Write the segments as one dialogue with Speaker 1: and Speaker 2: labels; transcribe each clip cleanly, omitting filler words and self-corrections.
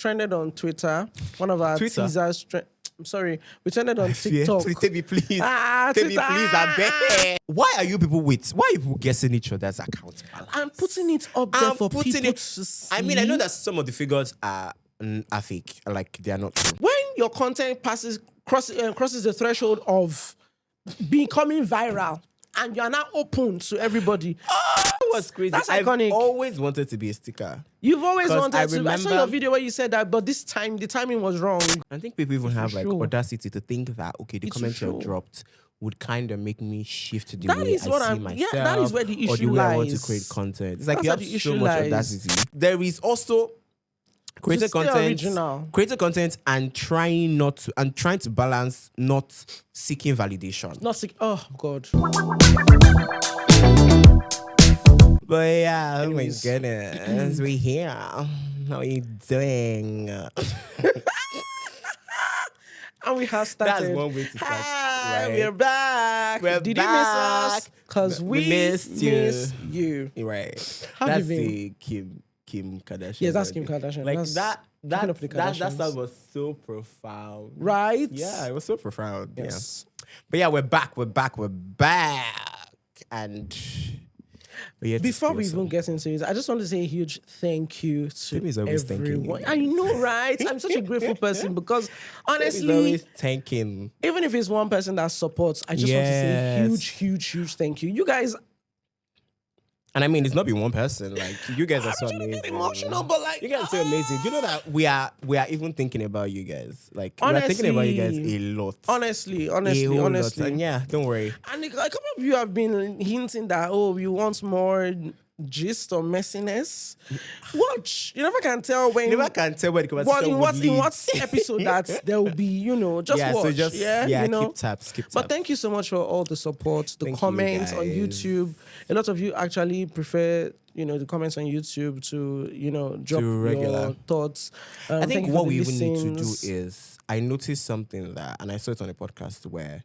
Speaker 1: trended on Twitter. One of our
Speaker 2: Twitter?
Speaker 1: teasers. I'm sorry, we trended on TikTok.
Speaker 2: Tell me please. Tell me
Speaker 1: Twitter.
Speaker 2: please, I beg. Why are you people why are you people guessing each other's accounts?
Speaker 1: I'm putting it up there for people to see.
Speaker 2: I mean, I know that some of the figures are fake, like they are not true.
Speaker 1: When your content crosses the threshold of becoming viral and you are now open to everybody.
Speaker 2: That was crazy.
Speaker 1: That's
Speaker 2: I've
Speaker 1: iconic.
Speaker 2: always wanted to be a sticker.
Speaker 1: You've always wanted
Speaker 2: I
Speaker 1: to. I
Speaker 2: remember-
Speaker 1: saw your video where you said that, but this time the timing was wrong.
Speaker 2: I think people even have like
Speaker 1: sure.
Speaker 2: audacity to think that the
Speaker 1: It's
Speaker 2: comments you
Speaker 1: true.
Speaker 2: dropped would kind of make me shift the
Speaker 1: That
Speaker 2: way
Speaker 1: is
Speaker 2: I
Speaker 1: what
Speaker 2: see
Speaker 1: I'm-
Speaker 2: myself.
Speaker 1: yeah, that is where the
Speaker 2: or the
Speaker 1: issue
Speaker 2: way I want to
Speaker 1: lies.
Speaker 2: create content. It's like
Speaker 1: That's
Speaker 2: you
Speaker 1: where
Speaker 2: have
Speaker 1: the
Speaker 2: so
Speaker 1: issue
Speaker 2: much
Speaker 1: lies.
Speaker 2: audacity. There is also created
Speaker 1: stay
Speaker 2: content,
Speaker 1: original.
Speaker 2: created content, and trying to balance not seeking validation.
Speaker 1: Not sick. Oh God.
Speaker 2: But yeah,
Speaker 1: Anyways.
Speaker 2: oh my goodness, we here. How are you doing?
Speaker 1: And we have started.
Speaker 2: That's one way to start.
Speaker 1: Hi,
Speaker 2: right?
Speaker 1: we're back.
Speaker 2: We're
Speaker 1: Did
Speaker 2: back.
Speaker 1: you miss us? Because we
Speaker 2: missed
Speaker 1: missed
Speaker 2: you.
Speaker 1: you.
Speaker 2: Right.
Speaker 1: How
Speaker 2: That's
Speaker 1: do you
Speaker 2: the Kim Kardashian.
Speaker 1: Yes, that's Kim
Speaker 2: birthday.
Speaker 1: Kardashian.
Speaker 2: Like
Speaker 1: That's talking of the
Speaker 2: that
Speaker 1: Kardashians.
Speaker 2: song was so profound.
Speaker 1: Right?
Speaker 2: Yeah, it was so profound.
Speaker 1: Yes.
Speaker 2: Yeah. But yeah, we're back. And
Speaker 1: Before we even get into it, I just want to say a huge thank you to
Speaker 2: Baby's always thanking you.
Speaker 1: everyone. I know, right? I'm such a grateful person because
Speaker 2: honestly,
Speaker 1: honestly,
Speaker 2: always thanking.
Speaker 1: even if it's one person that supports, I just want to say
Speaker 2: Yes.
Speaker 1: huge thank you. You guys,
Speaker 2: And I mean, it's not been one person. Like you guys are so
Speaker 1: I'm trying to
Speaker 2: amazing.
Speaker 1: get emotional, but like
Speaker 2: You guys are so amazing. You know that we are even thinking about you guys. Like we are thinking about you guys a lot.
Speaker 1: honestly.
Speaker 2: A whole lot.
Speaker 1: Honestly.
Speaker 2: And yeah, don't worry.
Speaker 1: And a couple of you have been hinting that, you want more gist or messiness. Watch. You never can tell when.
Speaker 2: You never can tell where the conversation
Speaker 1: in
Speaker 2: would lead.
Speaker 1: what episode that there will be, just
Speaker 2: yeah,
Speaker 1: watch.
Speaker 2: so just
Speaker 1: you know?
Speaker 2: keep tabs.
Speaker 1: But thank you so much for all the support, the
Speaker 2: Thank you,
Speaker 1: comments on
Speaker 2: guys.
Speaker 1: YouTube. A lot of you actually prefer, the comments on YouTube to, drop
Speaker 2: To regular.
Speaker 1: your thoughts.
Speaker 2: I
Speaker 1: thank
Speaker 2: think
Speaker 1: you for
Speaker 2: what
Speaker 1: the
Speaker 2: we even need to do
Speaker 1: listens.
Speaker 2: is I noticed something that, and I saw it on a podcast where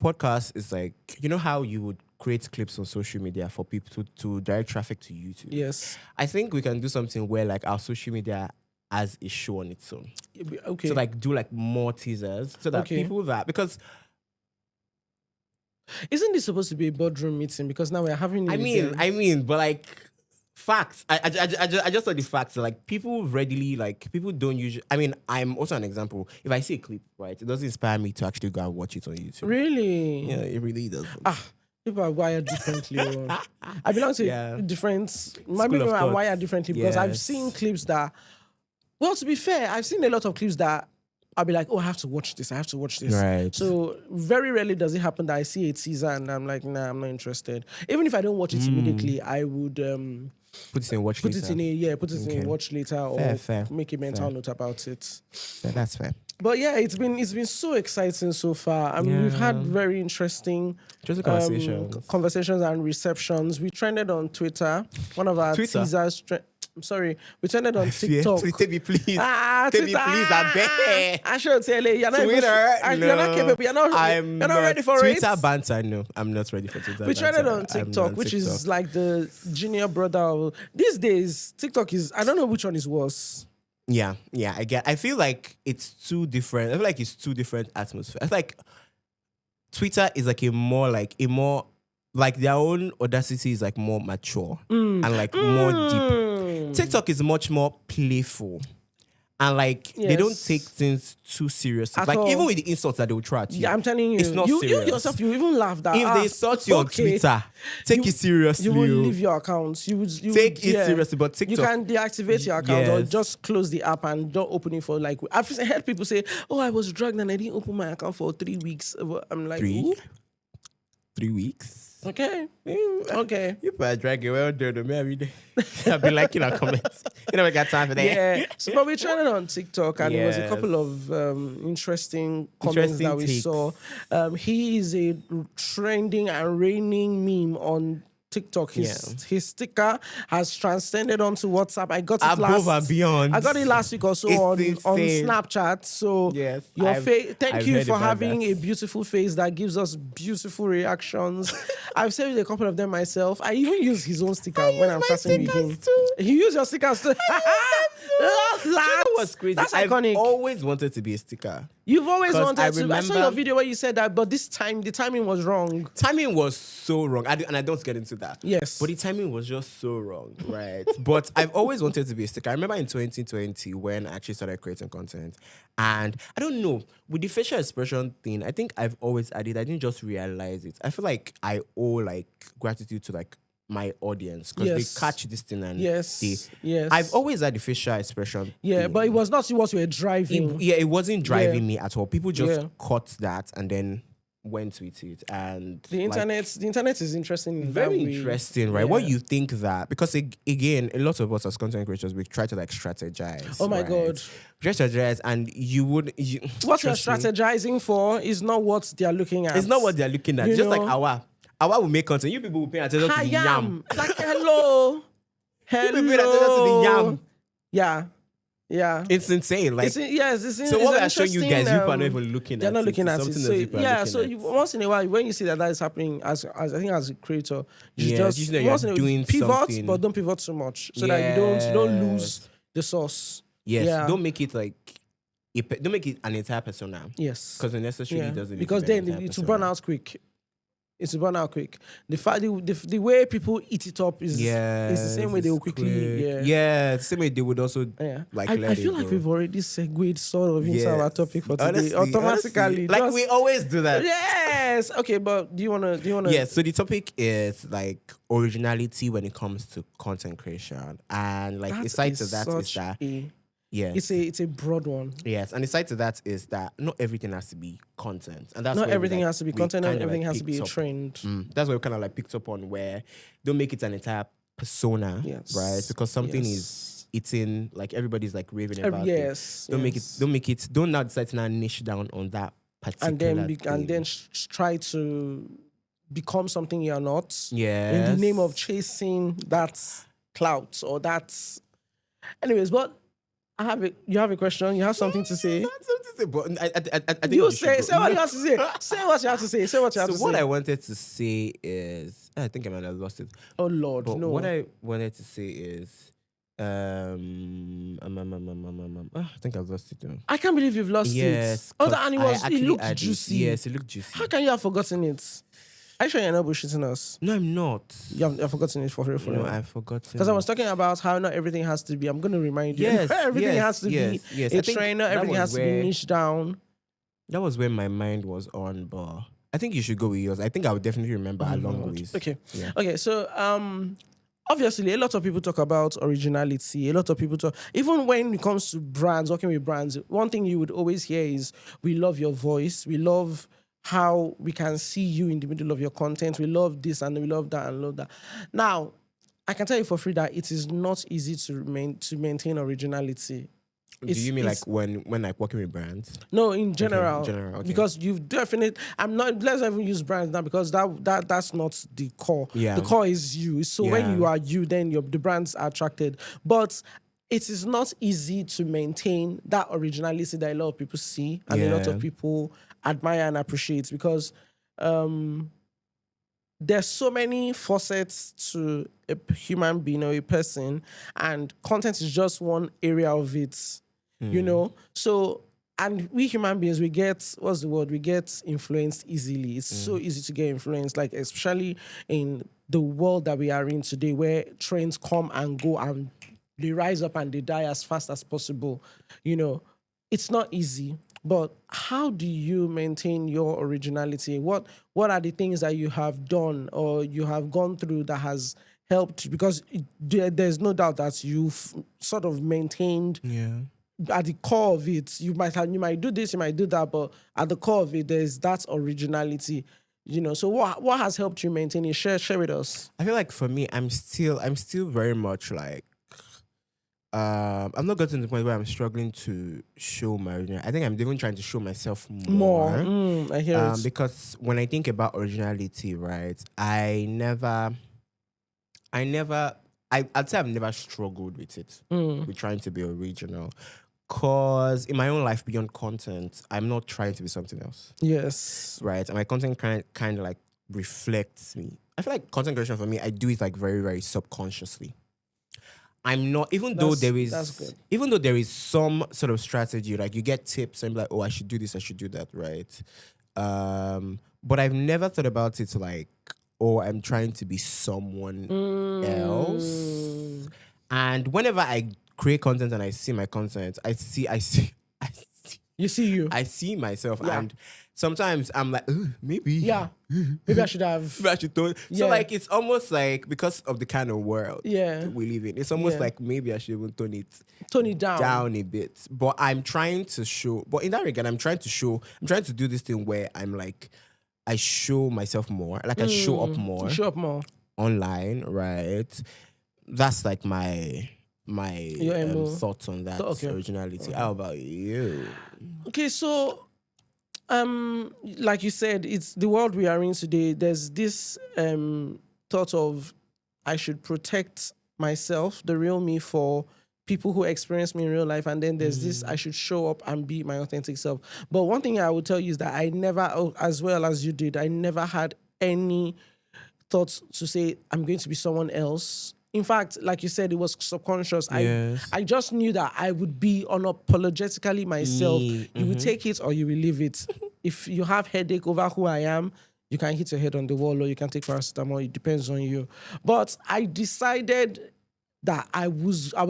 Speaker 2: podcast is like, you know how you would create clips on social media for people to direct traffic to YouTube.
Speaker 1: Yes.
Speaker 2: I think we can do something where like our social media has a show on its own.
Speaker 1: Okay.
Speaker 2: So like do like more teasers so that
Speaker 1: Okay.
Speaker 2: people because
Speaker 1: Isn't this supposed to be a boardroom meeting? Because now we're having it again.
Speaker 2: but like facts. I just saw the facts. Like people readily people don't usually. I mean, I'm also an example. If I see a clip, right, it doesn't inspire me to actually go and watch it on YouTube.
Speaker 1: Really?
Speaker 2: Yeah, it really doesn't.
Speaker 1: People are wired differently. I belong to
Speaker 2: Yeah.
Speaker 1: different. My
Speaker 2: School
Speaker 1: people
Speaker 2: of
Speaker 1: are
Speaker 2: thought.
Speaker 1: wired differently because I've
Speaker 2: Yes.
Speaker 1: seen clips that. Well, to be fair, I've seen a lot of clips that I'll be like, I have to watch this.
Speaker 2: Right.
Speaker 1: So very rarely does it happen that I see a teaser and I'm like, nah, I'm not interested. Even if I don't watch it immediately, I would
Speaker 2: Put it in watch
Speaker 1: put
Speaker 2: later.
Speaker 1: it in put it
Speaker 2: Okay.
Speaker 1: in watch later or
Speaker 2: Fair,
Speaker 1: make a mental note about it.
Speaker 2: Yeah, that's fair.
Speaker 1: But yeah, it's been so exciting so far. I mean, we've had
Speaker 2: Yeah.
Speaker 1: very interesting
Speaker 2: Just a conversation.
Speaker 1: conversations and receptions. We trended on Twitter. One of our
Speaker 2: Twitter?
Speaker 1: teasers. We trended on TikTok.
Speaker 2: Tell me please. Tell me
Speaker 1: Twitter.
Speaker 2: please, I beg.
Speaker 1: I should tell you, you're not even-
Speaker 2: Twitter,
Speaker 1: you're not capable. You're not ready for
Speaker 2: Twitter
Speaker 1: it.
Speaker 2: banter, no. I'm not ready for Twitter
Speaker 1: We trended
Speaker 2: banter.
Speaker 1: on
Speaker 2: I'm
Speaker 1: TikTok,
Speaker 2: on
Speaker 1: which is
Speaker 2: TikTok.
Speaker 1: like the junior brother. These days, TikTok is, I don't know which one is worse.
Speaker 2: Yeah, I feel like it's two different. I feel like it's two different atmospheres. I feel like Twitter is like a more their own audacity is like more mature and like more deep. TikTok is much more playful. And like they don't
Speaker 1: Yes.
Speaker 2: take things too seriously.
Speaker 1: At
Speaker 2: like
Speaker 1: all.
Speaker 2: even with the insults that they will try at you.
Speaker 1: Yeah, I'm telling you.
Speaker 2: It's not
Speaker 1: you
Speaker 2: serious.
Speaker 1: yourself, you even laughed at.
Speaker 2: If they insult you on Twitter, take it seriously.
Speaker 1: You will leave your account. You
Speaker 2: Take it seriously, but TikTok.
Speaker 1: You can deactivate your account or
Speaker 2: Yes.
Speaker 1: just close the app and don't open it for like. I've heard people say, "Oh, I was drugged and I didn't open my account for 3 weeks." I'm like,
Speaker 2: 3
Speaker 1: "Ooh,
Speaker 2: 3 weeks.
Speaker 1: okay, okay."
Speaker 2: You better drag it well done to me every day. I'll be liking our comments. You never got time for that.
Speaker 1: Yeah, so but we tried it on TikTok and it was a
Speaker 2: Yes.
Speaker 1: couple of interesting comments
Speaker 2: Interesting
Speaker 1: that we
Speaker 2: takes.
Speaker 1: saw. He is a trending and reigning meme on TikTok. His sticker has transcended onto WhatsApp. I got it
Speaker 2: Above
Speaker 1: last.
Speaker 2: and beyond.
Speaker 1: I got it last week or so
Speaker 2: It's
Speaker 1: on
Speaker 2: insane.
Speaker 1: Snapchat. So
Speaker 2: Yes,
Speaker 1: your
Speaker 2: I've-
Speaker 1: face. Thank
Speaker 2: I've
Speaker 1: you
Speaker 2: heard
Speaker 1: for
Speaker 2: about
Speaker 1: having
Speaker 2: that.
Speaker 1: a beautiful face that gives us beautiful reactions. I've saved a couple of them myself. I even use his own sticker when I'm chatting with him.
Speaker 2: too.
Speaker 1: He used your stickers too. Last.
Speaker 2: what's crazy?
Speaker 1: That's
Speaker 2: I've
Speaker 1: iconic.
Speaker 2: always wanted to be a sticker.
Speaker 1: You've always
Speaker 2: 'Cause
Speaker 1: wanted
Speaker 2: I
Speaker 1: to. I saw your
Speaker 2: remember-
Speaker 1: video where you said that, but this time the timing was wrong.
Speaker 2: Timing was so wrong. And I don't get into that.
Speaker 1: Yes.
Speaker 2: But the timing was just so wrong, right? But I've always wanted to be a sticker. I remember in 2020 when I actually started creating content. And I don't know, with the facial expression thing, I think I've always added, I didn't just realize it. I feel like I owe like gratitude to like my audience because
Speaker 1: Yes.
Speaker 2: they catch this thing and
Speaker 1: Yes.
Speaker 2: they,
Speaker 1: Yes.
Speaker 2: I've always had the facial expression.
Speaker 1: Yeah,
Speaker 2: thing.
Speaker 1: but it was not what you were driving.
Speaker 2: It wasn't driving me at all. People just
Speaker 1: Yeah.
Speaker 2: caught that and then went with it. And
Speaker 1: The internet is interesting. In
Speaker 2: very
Speaker 1: that way.
Speaker 2: interesting, right?
Speaker 1: Yeah.
Speaker 2: What you think that, because again, a lot of us as content creators, we try to like strategize.
Speaker 1: Oh my
Speaker 2: right?
Speaker 1: God.
Speaker 2: Strategize, and
Speaker 1: What you're
Speaker 2: trust me,
Speaker 1: strategizing for is not what they're looking at.
Speaker 2: it's not what they're looking at.
Speaker 1: You
Speaker 2: Just
Speaker 1: know?
Speaker 2: like our will make content. You people will pay attention to the yam.
Speaker 1: Yam. Like hello.
Speaker 2: You people pay attention to the yam.
Speaker 1: Yeah. Yeah.
Speaker 2: It's insane. Like,
Speaker 1: So
Speaker 2: what we're showing you guys, you people are not even looking
Speaker 1: they're
Speaker 2: at
Speaker 1: not
Speaker 2: it.
Speaker 1: looking
Speaker 2: It's
Speaker 1: at it.
Speaker 2: something
Speaker 1: So
Speaker 2: that people are
Speaker 1: yeah,
Speaker 2: looking
Speaker 1: so
Speaker 2: at.
Speaker 1: once in a while, when you see that is happening, as I think as a creator, you
Speaker 2: Yeah,
Speaker 1: just
Speaker 2: you know you're
Speaker 1: once in a
Speaker 2: doing
Speaker 1: pivot,
Speaker 2: something.
Speaker 1: but don't pivot too much, so that you don't lose the source.
Speaker 2: Yes,
Speaker 1: Yeah.
Speaker 2: don't make it like don't make it an entire persona.
Speaker 1: Yes,
Speaker 2: Because it necessarily doesn't. need
Speaker 1: because
Speaker 2: to be an
Speaker 1: then
Speaker 2: entire
Speaker 1: it will
Speaker 2: persona.
Speaker 1: burn out quick. It's burn out quick. The way people eat it up is the same way they will quickly.
Speaker 2: Yeah, the same way they would also like.
Speaker 1: I feel like we've already segued sort of into our topic for today
Speaker 2: Honestly,
Speaker 1: automatically.
Speaker 2: like
Speaker 1: just-
Speaker 2: we always do that.
Speaker 1: Yes. Okay, but do you wanna?
Speaker 2: Yeah, so the topic is like originality when it comes to content creation, and like aside to that is that yes,
Speaker 1: it's a broad one.
Speaker 2: yes, and aside to that is that not everything has to be content, and that's
Speaker 1: Not
Speaker 2: where
Speaker 1: everything
Speaker 2: we, like,
Speaker 1: has to be
Speaker 2: we
Speaker 1: content. Not
Speaker 2: kinda,
Speaker 1: everything
Speaker 2: like,
Speaker 1: has to be a
Speaker 2: picked up-
Speaker 1: trend.
Speaker 2: That's where we kind of like picked up on where don't make it an entire persona,
Speaker 1: Yes.
Speaker 2: right? Because something
Speaker 1: Yes.
Speaker 2: is it's in like everybody's like raving about it.
Speaker 1: Yes.
Speaker 2: Don't make it. Don't now decide to now niche down on that particular
Speaker 1: and then
Speaker 2: thing.
Speaker 1: try to become something you're not.
Speaker 2: Yes.
Speaker 1: In the name of chasing that clout or that. Anyways, but you have a question. You have something to say.
Speaker 2: But I think
Speaker 1: You
Speaker 2: we should
Speaker 1: say
Speaker 2: go.
Speaker 1: what you have to say. Say what you have to say. Say what you have
Speaker 2: So
Speaker 1: to
Speaker 2: what
Speaker 1: say.
Speaker 2: I wanted to say is, I think I might have lost it.
Speaker 1: Oh Lord,
Speaker 2: But
Speaker 1: no.
Speaker 2: what I wanted to say is, I think I've lost it. Though.
Speaker 1: I can't believe you've lost
Speaker 2: Yes.
Speaker 1: it. Oh,
Speaker 2: 'cause
Speaker 1: and it
Speaker 2: I
Speaker 1: was. It
Speaker 2: actually
Speaker 1: looked
Speaker 2: added-
Speaker 1: juicy.
Speaker 2: Yes, it looked juicy.
Speaker 1: How can you have forgotten it? Are you sure you're not bullshitting us?
Speaker 2: No, I'm not.
Speaker 1: You've forgotten it for real, for
Speaker 2: No,
Speaker 1: real.
Speaker 2: I've forgotten.
Speaker 1: Because I was talking about how not everything has to be. I'm going to remind you.
Speaker 2: Yes,
Speaker 1: everything
Speaker 2: yes,
Speaker 1: has to
Speaker 2: yes,
Speaker 1: be
Speaker 2: yes.
Speaker 1: a
Speaker 2: I think
Speaker 1: trainer.
Speaker 2: that
Speaker 1: Everything
Speaker 2: was
Speaker 1: has to be
Speaker 2: where-
Speaker 1: niched down.
Speaker 2: That was where my mind was on, but I think you should go with yours. I think I would definitely remember along with.
Speaker 1: Okay.
Speaker 2: Yeah.
Speaker 1: Okay. So, obviously, a lot of people talk about originality. A lot of people talk, even when it comes to brands, working with brands, one thing you would always hear is, we love your voice. We love how we can see you in the middle of your content. We love this and we love that and love that. Now, I can tell you for free that it is not easy to maintain originality.
Speaker 2: Do you mean like when like working with brands?
Speaker 1: No, in general.
Speaker 2: okay.
Speaker 1: Because you've definitely. Let's not even use brands now because that's not the core.
Speaker 2: Yeah.
Speaker 1: The core is you. So when
Speaker 2: Yeah.
Speaker 1: you are you, then the brands are attracted. But it is not easy to maintain that originality that a lot of people see and a lot
Speaker 2: Yeah.
Speaker 1: of people admire and appreciate because there's so many facets to a human being or a person, and content is just one area of it. You know, so and we human beings, we get we get influenced easily. It's so easy to get influenced, like especially in the world that we are in today, where trends come and go and they rise up and they die as fast as possible. You know, it's not easy. But how do you maintain your originality? What are the things that you have done or you have gone through that has helped? Because there's no doubt that you've sort of maintained.
Speaker 2: Yeah.
Speaker 1: At the core of it, you might do this, you might do that, but at the core of it, there's that originality, you know. So what has helped you maintain it? Share with us.
Speaker 2: I feel like for me, I'm still very much like I'm not getting to the point where I'm struggling to show my original. I think I'm even trying to show myself more.
Speaker 1: I hear it.
Speaker 2: Because when I think about originality, right, I'd say I've never struggled with it, with trying to be original. Cause in my own life beyond content, I'm not trying to be something else.
Speaker 1: Yes.
Speaker 2: Right. And my content kind of like reflects me. I feel like content creation for me, I do it like very, very subconsciously. I'm not, even though
Speaker 1: That's good.
Speaker 2: even though there is some sort of strategy, like you get tips and be like, oh, I should do this, I should do that, right? But I've never thought about it like, oh, I'm trying to be someone else. And whenever I create content and I see my content, I see,
Speaker 1: You see you.
Speaker 2: I see myself,
Speaker 1: Yeah.
Speaker 2: and sometimes I'm like, maybe,
Speaker 1: Yeah. Maybe I should have.
Speaker 2: maybe I should tone.
Speaker 1: Yeah.
Speaker 2: So like, it's almost like because of the kind of world
Speaker 1: Yeah.
Speaker 2: we live in, it's almost
Speaker 1: Yeah.
Speaker 2: like maybe I should even tone it
Speaker 1: down.
Speaker 2: down a bit. But I'm trying to show. But in that regard, I'm trying to do this thing where I'm like, I show myself more, like I show up more
Speaker 1: Show up more.
Speaker 2: online, right? That's like my
Speaker 1: Your MO.
Speaker 2: thoughts on that.
Speaker 1: Okay.
Speaker 2: Originality. How about you?
Speaker 1: Okay, so like you said, it's the world we are in today. There's this thought of I should protect myself, the real me, for people who experience me in real life, and then there's this I should show up and be my authentic self. But one thing I would tell you is that I never, as well as you did, I never had any thoughts to say I'm going to be someone else. In fact, like you said, it was subconscious.
Speaker 2: Yes.
Speaker 1: I just knew that I would be unapologetically myself.
Speaker 2: Me.
Speaker 1: You will take it or you will leave it. If you have headache over who I am, you can hit your head on the wall or you can take paracetamol. It depends on you. But I decided that I was not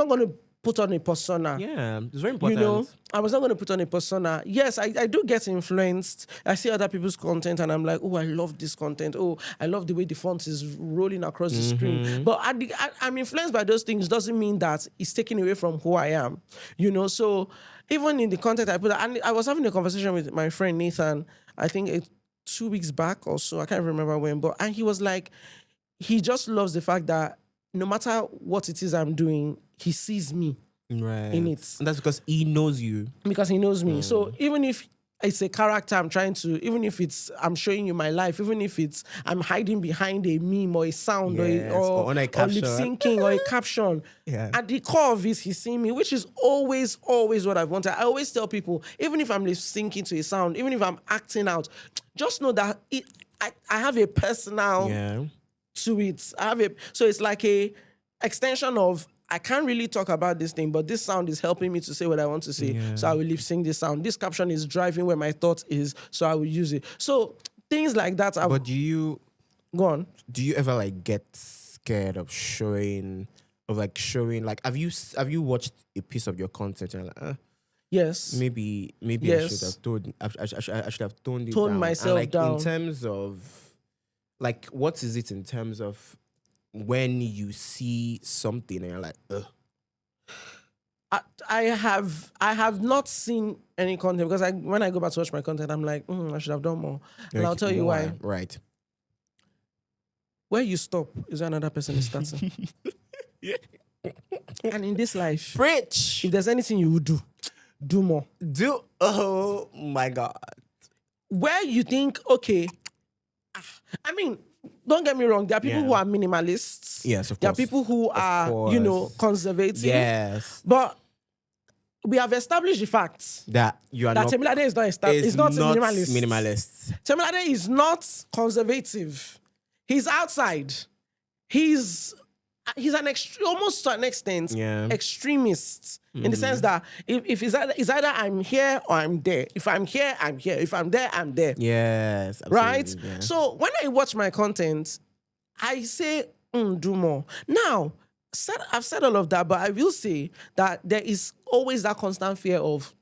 Speaker 1: going to put on a persona.
Speaker 2: Yeah, it's very important.
Speaker 1: You know, I was not going to put on a persona. Yes, I do get influenced. I see other people's content and I'm like, oh, I love this content. Oh, I love the way the font is rolling across the screen. But I'm influenced by those things doesn't mean that it's taken away from who I am. You know, so even in the content I put, and I was having a conversation with my friend Nathan, I think 2 weeks back or so, I can't remember when, and he was like, he just loves the fact that no matter what it is I'm doing, he sees me
Speaker 2: Right.
Speaker 1: in it.
Speaker 2: And that's because he knows you.
Speaker 1: Because he knows me. So even if it's a character even if I'm showing you my life, even if I'm hiding behind a meme or a sound
Speaker 2: Yes,
Speaker 1: or
Speaker 2: on a
Speaker 1: lip
Speaker 2: caption.
Speaker 1: syncing or a caption,
Speaker 2: Yeah.
Speaker 1: at the core of it, he's seeing me, which is always what I wanted. I always tell people, even if I'm lip syncing to a sound, even if I'm acting out, just know that I have a personal to it. So it's like a extension of I can't really talk about this thing, but this sound is helping me to say what I want to say.
Speaker 2: Yeah.
Speaker 1: So I will lip sync this sound. This caption is driving where my thought is, so I will use it. So things like that.
Speaker 2: But do you
Speaker 1: go on?
Speaker 2: ever like get scared of showing like have you watched a piece of your content and like,
Speaker 1: Yes.
Speaker 2: maybe
Speaker 1: Yes.
Speaker 2: I should have toned it
Speaker 1: Tone
Speaker 2: down.
Speaker 1: myself
Speaker 2: and like
Speaker 1: down.
Speaker 2: in terms of like what is it in terms of when you see something and you're like, ugh.
Speaker 1: I have not seen any content because when I go back to watch my content, I'm like, I should have done more. And I'll tell you why.
Speaker 2: Right.
Speaker 1: Where you stop is where another person is starting. And in this life,
Speaker 2: Preach.
Speaker 1: if there's anything you would do more.
Speaker 2: Oh my God.
Speaker 1: Where you think, okay, I mean, don't get me wrong, there are people who are minimalists.
Speaker 2: Yes, of
Speaker 1: There are
Speaker 2: course.
Speaker 1: people who are,
Speaker 2: course.
Speaker 1: conservative.
Speaker 2: Yes.
Speaker 1: But we have established the fact
Speaker 2: That you are
Speaker 1: that
Speaker 2: not
Speaker 1: Temilade is not established. He's not a minimalist.
Speaker 2: minimalist.
Speaker 1: Temilade is not conservative. He's outside. He's almost to an extent extremist in the sense that if it's either I'm here or I'm there. If I'm here, I'm here. If I'm there, I'm there.
Speaker 2: Yes.
Speaker 1: Right?
Speaker 2: Absolutely, yeah.
Speaker 1: So when I watch my content, I say, do more. Now, I've said all of that, but I will say that there is always that constant fear of,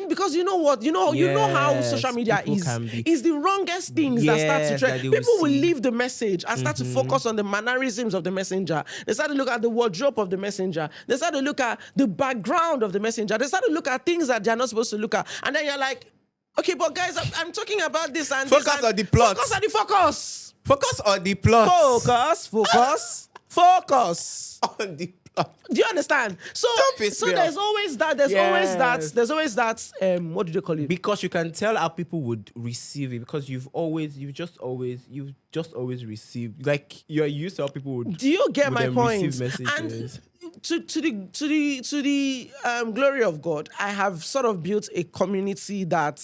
Speaker 1: because you know what, you know how
Speaker 2: Yes,
Speaker 1: social media
Speaker 2: people can be-
Speaker 1: is the wrongest things that start to
Speaker 2: Yes,
Speaker 1: trend.
Speaker 2: that they will
Speaker 1: People will
Speaker 2: see.
Speaker 1: leave the message and start to focus on the mannerisms of the messenger. They start to look at the wardrobe of the messenger. They start to look at the background of the messenger. They start to look at things that they're not supposed to look at. And then you're like, okay, but guys, I'm talking about this and
Speaker 2: Focus
Speaker 1: this. and
Speaker 2: on the plot.
Speaker 1: Focus on the focus.
Speaker 2: Focus on the plot.
Speaker 1: Focus.
Speaker 2: On the plot.
Speaker 1: Do you understand? So
Speaker 2: piss me
Speaker 1: there's
Speaker 2: off.
Speaker 1: always that.
Speaker 2: Yes.
Speaker 1: There's always that. What do they call it?
Speaker 2: Because you can tell how people would receive it because you've just always received, like you're used to how people would.
Speaker 1: Do you get
Speaker 2: would
Speaker 1: my
Speaker 2: then
Speaker 1: point?
Speaker 2: receive messages.
Speaker 1: And to the glory of God, I have sort of built a community that.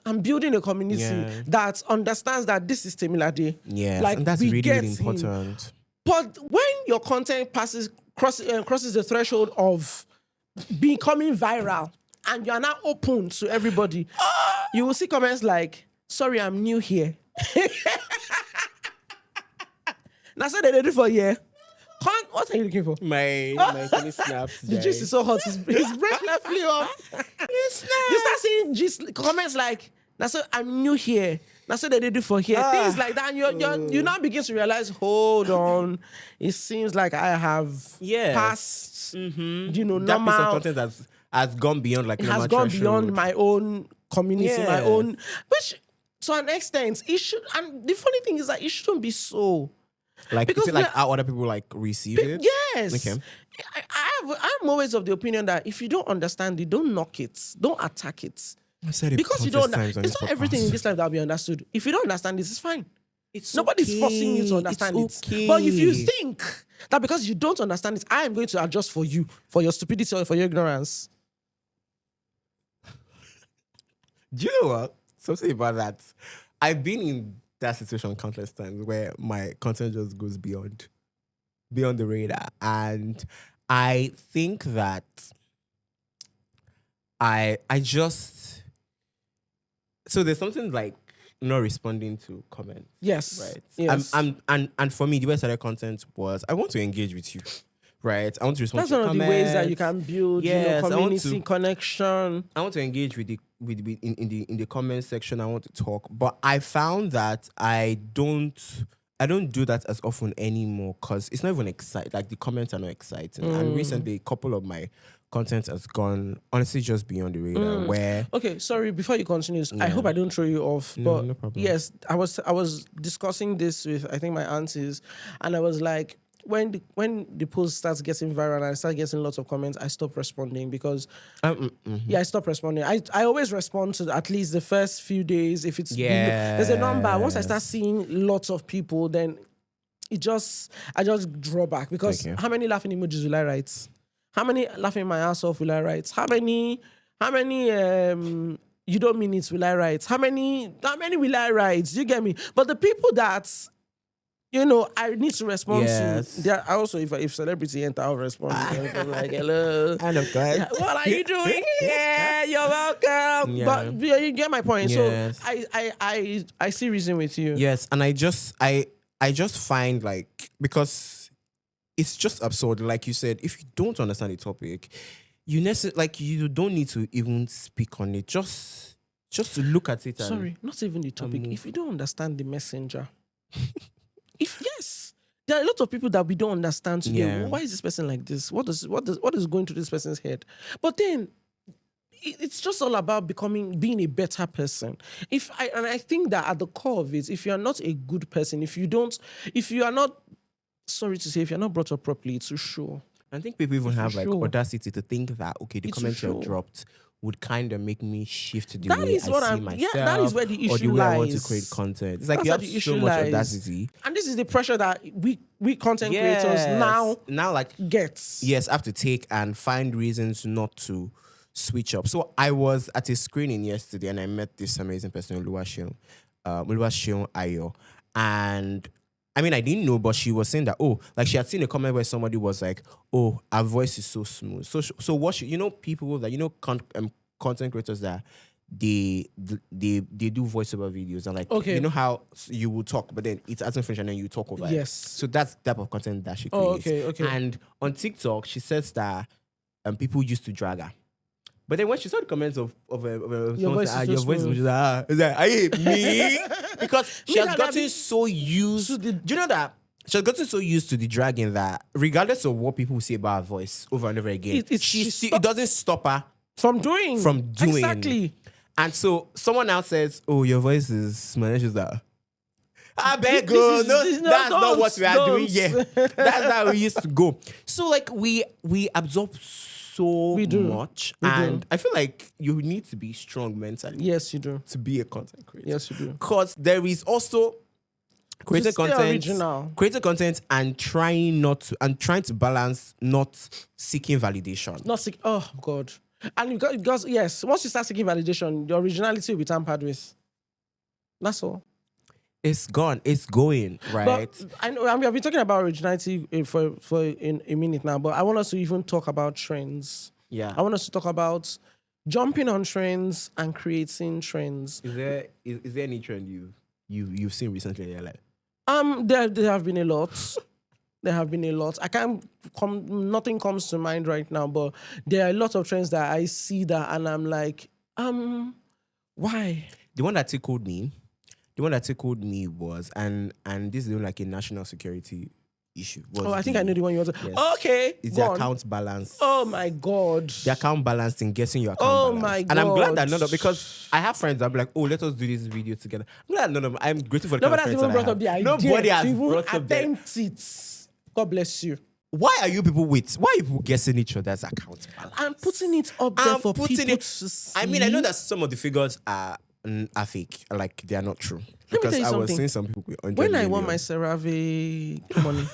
Speaker 1: I'm building a community
Speaker 2: Yeah.
Speaker 1: that understands that this is Temilade.
Speaker 2: Yes,
Speaker 1: Like,
Speaker 2: and that's
Speaker 1: we
Speaker 2: really,
Speaker 1: get
Speaker 2: really
Speaker 1: him.
Speaker 2: important.
Speaker 1: But when your content crosses the threshold of becoming viral and you are now open to everybody, you will see comments like, sorry, I'm new here. Now, say they did it for a year. What are you looking for?
Speaker 2: My funny snaps.
Speaker 1: The gist is so hot. His breath left flew off. You start seeing gist comments like, now, so I'm new here. Now, so they did it for here. Things like that. And you now begin to realize, hold on. It seems like I have passed,
Speaker 2: that piece
Speaker 1: normal.
Speaker 2: of content has gone beyond like
Speaker 1: It
Speaker 2: normal
Speaker 1: has gone
Speaker 2: threshold.
Speaker 1: beyond my own community, my
Speaker 2: Yes.
Speaker 1: own. Which, to an extent, it should. And the funny thing is that it shouldn't be so.
Speaker 2: Like,
Speaker 1: Because
Speaker 2: is it like
Speaker 1: we're-
Speaker 2: how other people like receive it?
Speaker 1: Yes.
Speaker 2: Okay.
Speaker 1: I'm always of the opinion that if you don't understand it, don't knock it, don't attack it.
Speaker 2: I said it
Speaker 1: Because you
Speaker 2: countless
Speaker 1: don't.
Speaker 2: times on
Speaker 1: It's
Speaker 2: this
Speaker 1: not everything
Speaker 2: podcast.
Speaker 1: in this life that will be understood. If you don't understand this, it's fine.
Speaker 2: It's
Speaker 1: Nobody's forcing you to understand
Speaker 2: It's
Speaker 1: it.
Speaker 2: okay.
Speaker 1: But if you think that because you don't understand it, I am going to adjust for you, for your stupidity or for your ignorance.
Speaker 2: Do you know what? Something about that. I've been in that situation countless times where my content just goes beyond the radar. And I think that I just, so there's something like not responding to comments.
Speaker 1: Yes.
Speaker 2: Right.
Speaker 1: Yes.
Speaker 2: And for me, the way I started content was I want to engage with you. Right. I want to respond
Speaker 1: That's
Speaker 2: to
Speaker 1: one
Speaker 2: your
Speaker 1: of the ways that you
Speaker 2: comments.
Speaker 1: can build,
Speaker 2: Yes, I want
Speaker 1: community
Speaker 2: to-
Speaker 1: connection.
Speaker 2: I want to engage with in the comment section. I want to talk, but I found that I don't do that as often anymore because it's not even exciting. Like the comments are not exciting. And recently, a couple of my content has gone honestly just beyond the radar. Where
Speaker 1: Okay, sorry. Before you continue, I hope I don't throw you off.
Speaker 2: No,
Speaker 1: But
Speaker 2: no problem.
Speaker 1: yes, I was discussing this with I think my aunties, and I was like, when the post starts getting viral and I start getting lots of comments, I stop responding because I stop responding. I always respond to at least the first few days. If it's there's a number. Once I start
Speaker 2: Yes.
Speaker 1: seeing lots of people, then I just draw back because
Speaker 2: Okay.
Speaker 1: how many laughing emojis will I write? How many laughing my ass off will I write? How many you don't mean it will I write? How many will I write? You get me? But the people that I need to respond
Speaker 2: Yes.
Speaker 1: to. There are also if celebrity enter, I'll respond. I'm like, hello.
Speaker 2: And of course,
Speaker 1: What are you doing here? You're welcome.
Speaker 2: Yeah.
Speaker 1: But you get my point.
Speaker 2: Yes.
Speaker 1: So I see reason with you.
Speaker 2: yes, and I just find like because it's just absurd. Like you said, if you don't understand the topic, you don't need to even speak on it. Just to look at it. And
Speaker 1: Sorry, not even the topic.
Speaker 2: move.
Speaker 1: If you don't understand the messenger, there are a lot of people that we don't understand today.
Speaker 2: Yeah.
Speaker 1: Why is this person like this? What is going through this person's head? But then it's just all about being a better person. I think that at the core of it, if you are not a good person, if you are not, sorry to say, if you're not brought up properly, it's to show.
Speaker 2: I think people even have like
Speaker 1: sure.
Speaker 2: audacity to think that okay, the
Speaker 1: It's
Speaker 2: comments you
Speaker 1: sure.
Speaker 2: dropped would kind of make me shift the
Speaker 1: That
Speaker 2: way
Speaker 1: is
Speaker 2: I
Speaker 1: what
Speaker 2: see
Speaker 1: I'm-
Speaker 2: myself.
Speaker 1: yeah, that is where the
Speaker 2: or the
Speaker 1: issue
Speaker 2: way I want to
Speaker 1: lies.
Speaker 2: create content. It's like
Speaker 1: That's
Speaker 2: you
Speaker 1: where
Speaker 2: have
Speaker 1: the
Speaker 2: so
Speaker 1: issue
Speaker 2: much
Speaker 1: lies.
Speaker 2: audacity.
Speaker 1: And this is the pressure that we content creators now
Speaker 2: now like
Speaker 1: get.
Speaker 2: yes, have to take and find reasons not to switch up. So I was at a screening yesterday and I met this amazing person, Oluwaseun Ayo. And I mean, I didn't know, but she was saying that, like she had seen a comment where somebody was like, oh, her voice is so smooth. So what people that, content creators that they do voiceover videos and like,
Speaker 1: Okay.
Speaker 2: you know how you will talk, but then it hasn't finished and then you talk over it.
Speaker 1: Yes.
Speaker 2: So that's the type of content that she
Speaker 1: Oh,
Speaker 2: creates.
Speaker 1: okay.
Speaker 2: And on TikTok, she says that people used to drag her. But then when she saw the comments of someone
Speaker 1: voice
Speaker 2: say,
Speaker 1: is
Speaker 2: your
Speaker 1: so
Speaker 2: voice is
Speaker 1: smooth."
Speaker 2: she's like, is that, are you me? Because she
Speaker 1: Me
Speaker 2: has
Speaker 1: that
Speaker 2: gotten
Speaker 1: be-
Speaker 2: so used.
Speaker 1: to the-
Speaker 2: Do you know that she has gotten so used to the dragging that regardless of what people say about her voice over and over again, it doesn't stop her
Speaker 1: From doing. Exactly.
Speaker 2: And so someone else says, "Oh, your voice is small." She's like, "I beg
Speaker 1: This
Speaker 2: you,
Speaker 1: is-
Speaker 2: no,
Speaker 1: this- no,
Speaker 2: that's not
Speaker 1: don't,
Speaker 2: what we are doing
Speaker 1: don't."
Speaker 2: here. That's how we used to go." So like we absorb so
Speaker 1: We do.
Speaker 2: much,
Speaker 1: We do.
Speaker 2: and I feel like you need to be strong mentally
Speaker 1: Yes, you do.
Speaker 2: to be a content creator.
Speaker 1: Yes, you do.
Speaker 2: Because there is also creating
Speaker 1: stay original.
Speaker 2: and trying to balance not seeking validation.
Speaker 1: Not sick. Oh God. And because yes, once you start seeking validation, your originality will be tampered with. That's all.
Speaker 2: It's gone. It's going, right?
Speaker 1: But I know I've been talking about originality for in a minute now, but I want us to even talk about trends.
Speaker 2: Yeah.
Speaker 1: I want us to talk about jumping on trends and creating trends.
Speaker 2: Is there any trend you've seen recently in your life?
Speaker 1: There have been a lot. There have been a lot. Nothing comes to mind right now, but there are a lot of trends that I see that and I'm like, why?
Speaker 2: The one that tickled me was, and this is like a national security issue. Was
Speaker 1: I think I know the one you want to.
Speaker 2: Yes.
Speaker 1: Okay,
Speaker 2: It's
Speaker 1: go
Speaker 2: the
Speaker 1: on.
Speaker 2: account balance.
Speaker 1: Oh my God.
Speaker 2: The account balance and guessing your account balance.
Speaker 1: My
Speaker 2: And I'm glad
Speaker 1: God.
Speaker 2: that none of, because I have friends that be like, oh, let us do this video together. I'm glad none of, I'm grateful for the
Speaker 1: Nobody
Speaker 2: kind
Speaker 1: has
Speaker 2: of
Speaker 1: even
Speaker 2: friends
Speaker 1: brought
Speaker 2: that I
Speaker 1: up the
Speaker 2: have.
Speaker 1: idea.
Speaker 2: Nobody
Speaker 1: to
Speaker 2: has
Speaker 1: even
Speaker 2: brought up the,
Speaker 1: attempt it. God bless you.
Speaker 2: why are you people guessing each other's account balance?
Speaker 1: I'm putting it up there for people to see.
Speaker 2: I mean, I know that some of the figures are fake, like they are not true. Because
Speaker 1: tell you
Speaker 2: I was
Speaker 1: something.
Speaker 2: seeing some people with 100
Speaker 1: When I
Speaker 2: million.
Speaker 1: won my CeraVe money,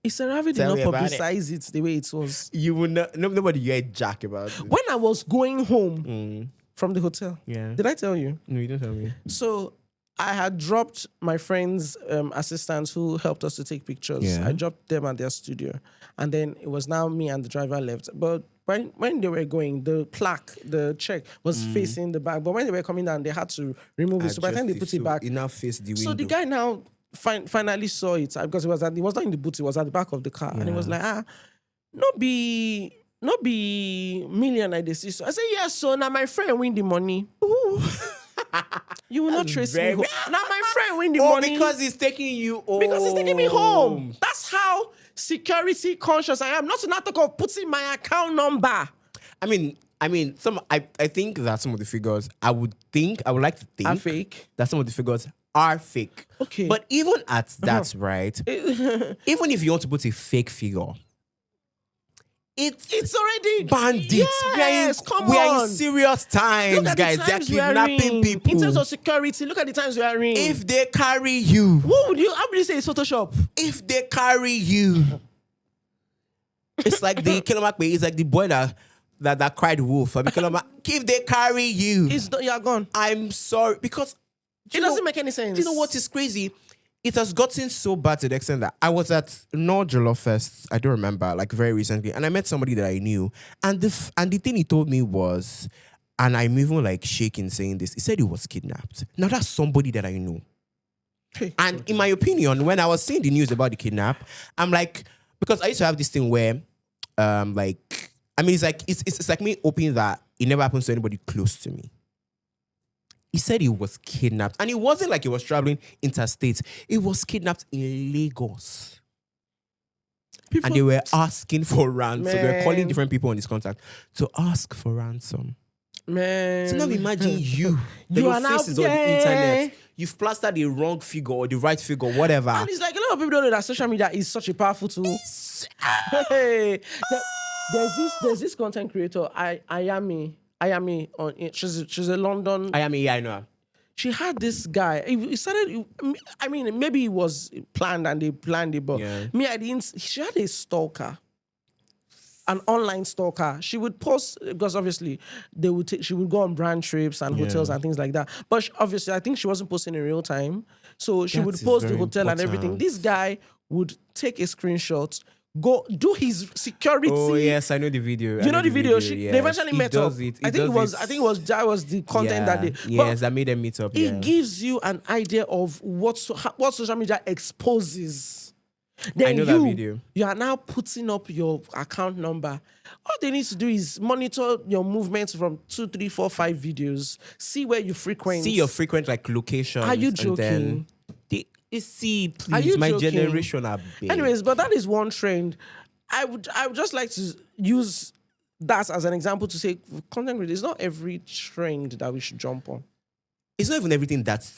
Speaker 1: CeraVe did
Speaker 2: Tell
Speaker 1: not
Speaker 2: me about it.
Speaker 1: publicize it the way it was.
Speaker 2: You would not, nobody you heard jack about it.
Speaker 1: When I was going home from the hotel,
Speaker 2: Yeah.
Speaker 1: did I tell you?
Speaker 2: No, you don't tell me.
Speaker 1: So I had dropped my friend's assistants who helped us to take pictures.
Speaker 2: Yeah.
Speaker 1: I dropped them at their studio. And then it was now me and the driver left. But when they were going, the plaque, the check was facing the back. But when they were coming down, they had to remove it. So by the time they put it back,
Speaker 2: it now faced the window.
Speaker 1: so the guy now finally saw it because it was not in the boot, it was at the back of the car. And he was like, not be million I see. So I said, yes, so now my friend win the money. Ooh. You will not trace me home. Now my friend win the money.
Speaker 2: because he's taking you home.
Speaker 1: Because he's taking me home. That's how security conscious I am. Not to not talk of putting my account number.
Speaker 2: I mean, I think that some of the figures, I would like to think
Speaker 1: Are fake.
Speaker 2: that some of the figures are fake.
Speaker 1: Okay.
Speaker 2: But even at that, right? Even if you want to put a fake figure, it's
Speaker 1: already
Speaker 2: bandits.
Speaker 1: Yes, come
Speaker 2: we are
Speaker 1: on.
Speaker 2: in serious times,
Speaker 1: Look at
Speaker 2: guys.
Speaker 1: the
Speaker 2: They're
Speaker 1: times we are
Speaker 2: kidnapping
Speaker 1: in.
Speaker 2: people.
Speaker 1: In terms of security, look at the times we are in.
Speaker 2: If they carry you,
Speaker 1: how would you say it's Photoshop?
Speaker 2: if they carry you, it's like the Kilomak Bay. It's like the boy that cried wolf. I mean, if they carry you,
Speaker 1: You're gone.
Speaker 2: I'm sorry, because
Speaker 1: It doesn't make any sense.
Speaker 2: do you know what is crazy? It has gotten so bad to the extent that I was at Nord Jollof Fest, I don't remember, like very recently, and I met somebody that I knew, and the thing he told me was, and I'm even like shaking saying this, he said he was kidnapped. Now that's somebody that I know. And in my opinion, when I was seeing the news about the kidnap, I'm like, because I used to have this thing where, like, I mean, it's like me hoping that it never happens to anybody close to me. He said he was kidnapped. And it wasn't like he was interstate. He was kidnapped in Lagos. And they were asking for ransom. They were calling different people on his contact to ask for ransom.
Speaker 1: Man.
Speaker 2: So now imagine you.
Speaker 1: You are now
Speaker 2: on the internet. You've plastered the wrong figure or the right figure, whatever.
Speaker 1: And it's like a lot of people don't know that social media is such a powerful tool. Hey, there's this content creator, Ayami on it. She's a London.
Speaker 2: I know.
Speaker 1: She had this guy. He started. I mean, maybe it was planned and they planned it, but me, I didn't. She had a stalker, an online stalker. She would post because obviously she would go on brand trips and hotels and things like that. But obviously, I think she wasn't posting in real time, so she would post the hotel and everything. This guy would take a screenshot. Go do his security.
Speaker 2: Oh yes, I know the video.
Speaker 1: You know the video. They eventually met up. I think that was the content that they.
Speaker 2: Yes, that made them meet up.
Speaker 1: It gives you an idea of what social media exposes. Then
Speaker 2: I know that video.
Speaker 1: You are now putting up your account number. All they need to do is monitor your movements from 2, 3, 4, 5 videos. See where you frequent.
Speaker 2: See your frequent like locations.
Speaker 1: Are you joking?
Speaker 2: See, please,
Speaker 1: Are you
Speaker 2: my
Speaker 1: joking?
Speaker 2: generation are big.
Speaker 1: Anyways, but that is one trend. I would just like to use that as an example to say content creators, it's not every trend that we should jump on.
Speaker 2: It's not even everything that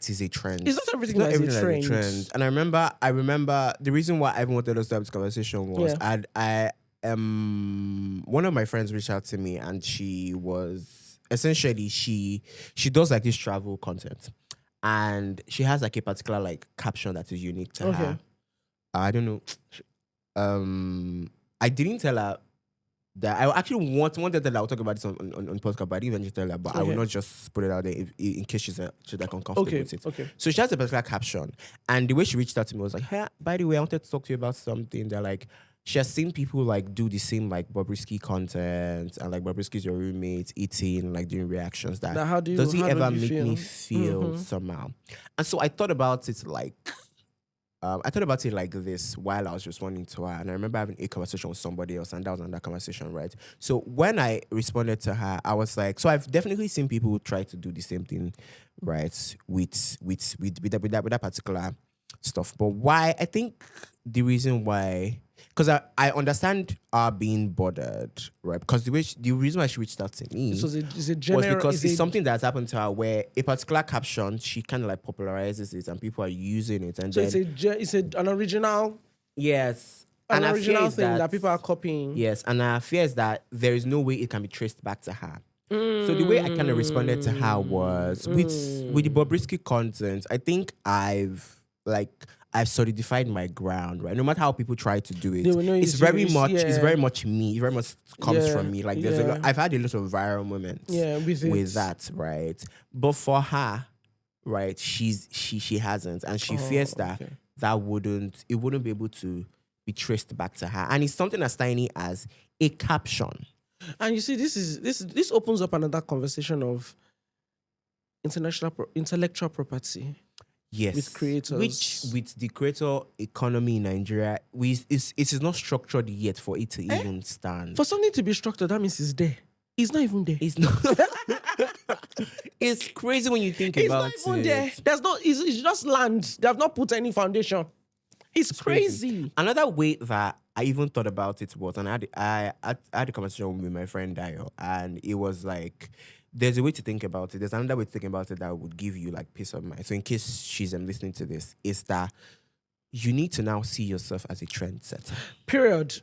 Speaker 2: is a trend.
Speaker 1: It's not everything that's a trend.
Speaker 2: And I remember the reason why I even wanted us to have this conversation was one of my friends reached out to me and she was essentially she does like this travel content. And she has like a particular like caption that is unique to her. I don't know. I didn't tell her that I actually wanted that I'll talk about this on podcast, but I didn't even tell her. But I will
Speaker 1: Okay.
Speaker 2: not just put it out there in case she's like uncomfortable
Speaker 1: Okay.
Speaker 2: with it.
Speaker 1: Okay.
Speaker 2: So she has a particular caption, and the way she reached out to me was like, "Hey, by the way, I wanted to talk to you about something." That like she has seen people like do the same like Bobrisky content, and like Bobrisky's your roommate eating, like doing reactions. That
Speaker 1: Now, how
Speaker 2: does it
Speaker 1: do
Speaker 2: ever
Speaker 1: you
Speaker 2: make me
Speaker 1: feel?
Speaker 2: feel somehow? And so I thought about it like. I thought about it like this while I was responding to her, and I remember having a conversation with somebody else, and that was another conversation, right? So when I responded to her, I was like, so I've definitely seen people try to do the same thing, right, with that particular stuff. But why? I think the reason why, because I understand her being bothered, right? Because the reason why she reached out to me
Speaker 1: So it's a
Speaker 2: was
Speaker 1: general.
Speaker 2: because it's something that's happened to her where a particular caption, she kind of like popularizes it and people are using it. And
Speaker 1: So
Speaker 2: then,
Speaker 1: it's an original
Speaker 2: yes.
Speaker 1: an
Speaker 2: And her fear
Speaker 1: original
Speaker 2: is
Speaker 1: thing that people are copying.
Speaker 2: yes, and her fear is that there is no way it can be traced back to her. So the way I kind of responded to her was with the Bobrisky content, I think I've solidified my ground, right? No matter how people try to do it,
Speaker 1: They will know
Speaker 2: it's
Speaker 1: it's
Speaker 2: very
Speaker 1: you,
Speaker 2: much
Speaker 1: yeah.
Speaker 2: it's very much me. It very much comes
Speaker 1: Yeah,
Speaker 2: from me. Like there's a
Speaker 1: yeah.
Speaker 2: lot, I've had a lot of viral moments
Speaker 1: Yeah, with
Speaker 2: that, right? But for her, right, she hasn't, and she fears that
Speaker 1: okay.
Speaker 2: that wouldn't be able to be traced back to her. And it's something as tiny as a caption.
Speaker 1: And you see, this opens up another conversation of intellectual property.
Speaker 2: Yes,
Speaker 1: With creators.
Speaker 2: which with the creator economy in Nigeria, it is not structured yet for it to even stand.
Speaker 1: For something to be structured, that means it's there. It's not even there.
Speaker 2: It's not. It's crazy when you think
Speaker 1: It's
Speaker 2: about
Speaker 1: not even there. There's no. It's just land. They have not put any foundation. It's crazy.
Speaker 2: Another way that I even thought about it was, and I had a conversation with my friend Dio, and it was like, there's a way to think about it. There's another way to think about it that would give you like peace of mind. So in case she's listening to this, is that you need to now see yourself as a trendsetter.
Speaker 1: Period.